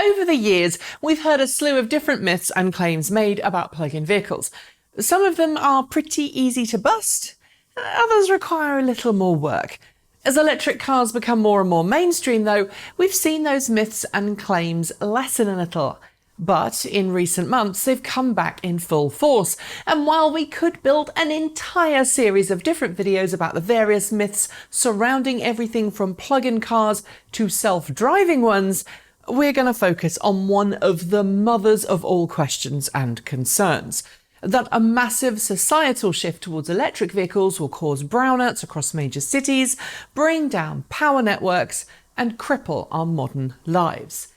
Over the years, we've heard a slew of different myths and claims made about plug-in vehicles. Some of them are pretty easy to bust, others require a little more work. As electric cars become more and more mainstream, though, we've seen those myths and claims lessen a little. But in recent months, they've come back in full force. And while we could build an entire series of different videos about the various myths surrounding everything from plug-in cars to self-driving ones, we're going to focus on one of the mothers of all questions and concerns: that a massive societal shift towards electric vehicles will cause brownouts across major cities, bring down power networks, and cripple our modern lives.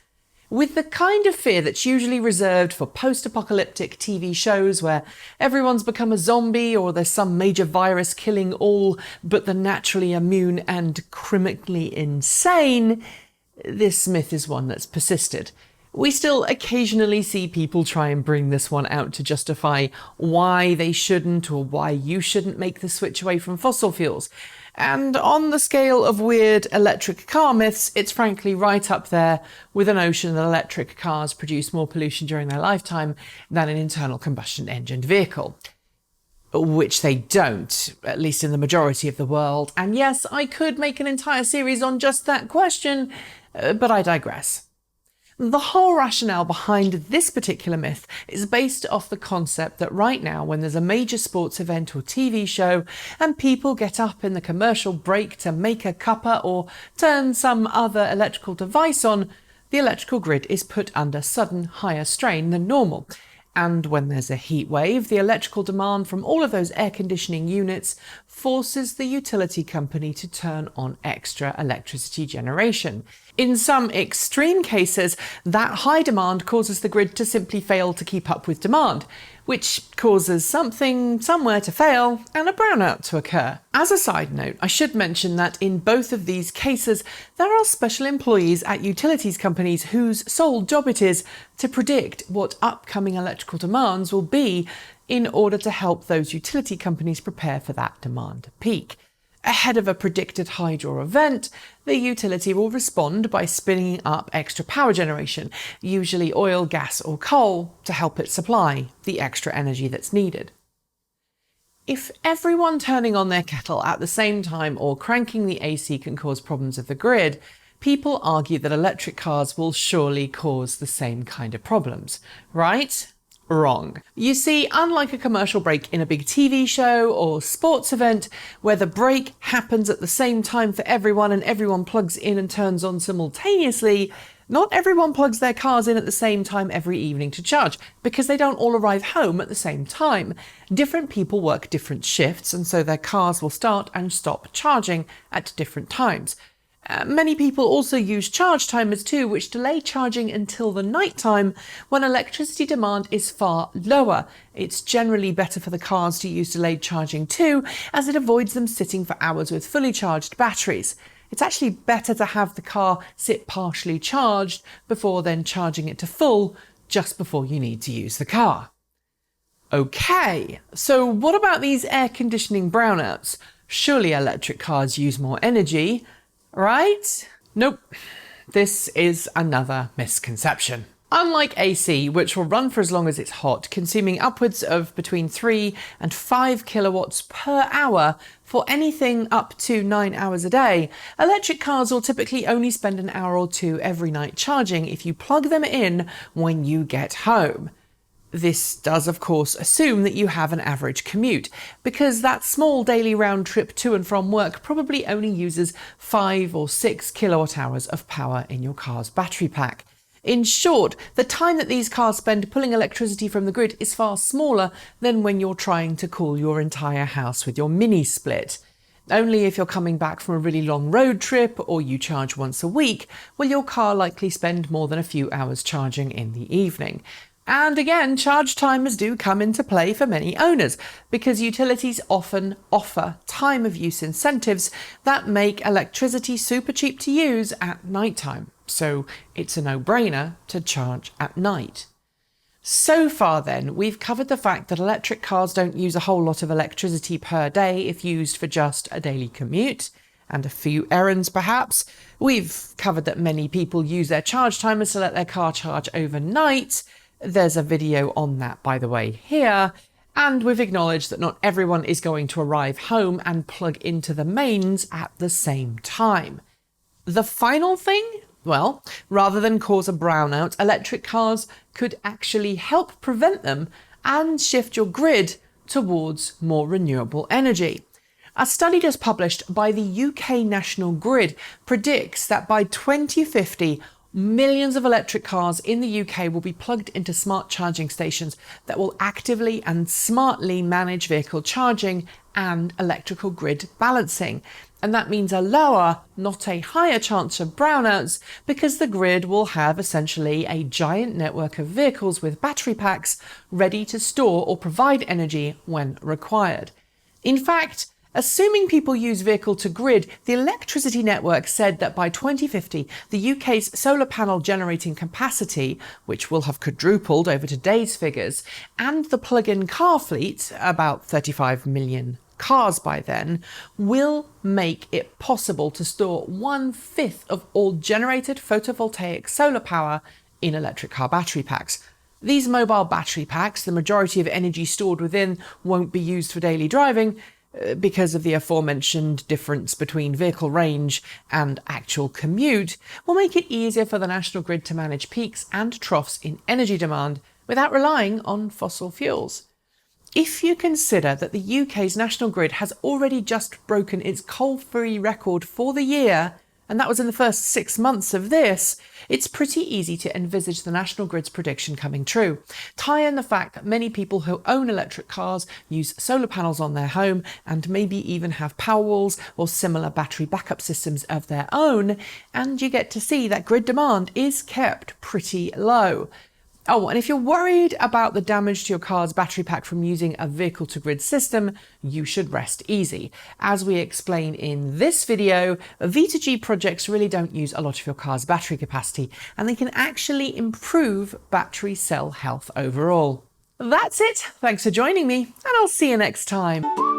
With the kind of fear that's usually reserved for post-apocalyptic TV shows where everyone's become a zombie or there's some major virus killing all but the naturally immune and criminally insane, this myth is one that's persisted. We still occasionally see people try and bring this one out to justify why they shouldn't or why you shouldn't make the switch away from fossil fuels. And on the scale of weird electric car myths, it's frankly right up there with a notion that electric cars produce more pollution during their lifetime than an internal combustion engined vehicle. Which they don't, at least in the majority of the world. And yes, I could make an entire series on just that question, but I digress. The whole rationale behind this particular myth is based off the concept that right now, when there's a major sports event or TV show and people get up in the commercial break to make a cuppa or turn some other electrical device on, the electrical grid is put under sudden higher strain than normal. And when there's a heat wave, the electrical demand from all of those air conditioning units forces the utility company to turn on extra electricity generation. In some extreme cases, that high demand causes the grid to simply fail to keep up with demand, which causes something somewhere to fail and a brownout to occur. As a side note, I should mention that in both of these cases, there are special employees at utilities companies whose sole job it is to predict what upcoming electrical demands will be in order to help those utility companies prepare for that demand peak. Ahead of a predicted hydro event, the utility will respond by spinning up extra power generation, usually oil, gas or coal, to help it supply the extra energy that's needed. If everyone turning on their kettle at the same time or cranking the AC can cause problems with the grid, people argue that electric cars will surely cause the same kind of problems, right? Wrong. You see, unlike a commercial break in a big TV show or sports event where the break happens at the same time for everyone and everyone plugs in and turns on simultaneously, not everyone plugs their cars in at the same time every evening to charge, because they don't all arrive home at the same time. Different people work different shifts, and so their cars will start and stop charging at different times. Many people also use charge timers too, which delay charging until the night time when electricity demand is far lower. It's generally better for the cars to use delayed charging too, as it avoids them sitting for hours with fully charged batteries. It's actually better to have the car sit partially charged before then charging it to full just before you need to use the car. Okay, so what about these air conditioning brownouts? Surely electric cars use more energy, right? Nope. This is another misconception. Unlike AC, which will run for as long as it's hot, consuming upwards of between 3 and 5 kilowatts per hour for anything up to 9 hours a day, electric cars will typically only spend an hour or two every night charging if you plug them in when you get home. This does, of course, assume that you have an average commute, because that small daily round trip to and from work probably only uses 5 or 6 kilowatt hours of power in your car's battery pack. In short, the time that these cars spend pulling electricity from the grid is far smaller than when you're trying to cool your entire house with your mini split. Only if you're coming back from a really long road trip or you charge once a week will your car likely spend more than a few hours charging in the evening. And again, charge timers do come into play for many owners, because utilities often offer time of use incentives that make electricity super cheap to use at night time. So it's a no-brainer to charge at night. So far then, we've covered the fact that electric cars don't use a whole lot of electricity per day if used for just a daily commute, and a few errands perhaps. We've covered that many people use their charge timers to let their car charge overnight. There's a video on that, by the way, here. And we've acknowledged that not everyone is going to arrive home and plug into the mains at the same time. The final thing? Well, rather than cause a brownout, electric cars could actually help prevent them and shift your grid towards more renewable energy. A study just published by the UK National Grid predicts that by 2050, millions of electric cars in the UK will be plugged into smart charging stations that will actively and smartly manage vehicle charging and electrical grid balancing. And that means a lower, not a higher chance of brownouts, because the grid will have essentially a giant network of vehicles with battery packs ready to store or provide energy when required. In fact, assuming people use vehicle to grid, the electricity network said that by 2050, the UK's solar panel generating capacity, which will have quadrupled over today's figures, and the plug-in car fleet, about 35 million cars by then, will make it possible to store 1/5 of all generated photovoltaic solar power in electric car battery packs. These mobile battery packs, the majority of energy stored within, won't be used for daily driving, because of the aforementioned difference between vehicle range and actual commute, will make it easier for the national grid to manage peaks and troughs in energy demand without relying on fossil fuels. If you consider that the UK's national grid has already just broken its coal-free record for the year, and that was in the first 6 months of this, it's pretty easy to envisage the national grid's prediction coming true. Tie in the fact that many people who own electric cars use solar panels on their home and maybe even have Powerwalls or similar battery backup systems of their own, and you get to see that grid demand is kept pretty low. Oh, and if you're worried about the damage to your car's battery pack from using a vehicle-to-grid system, you should rest easy. As we explain in this video, V2G projects really don't use a lot of your car's battery capacity, and they can actually improve battery cell health overall. That's it. Thanks for joining me, and I'll see you next time.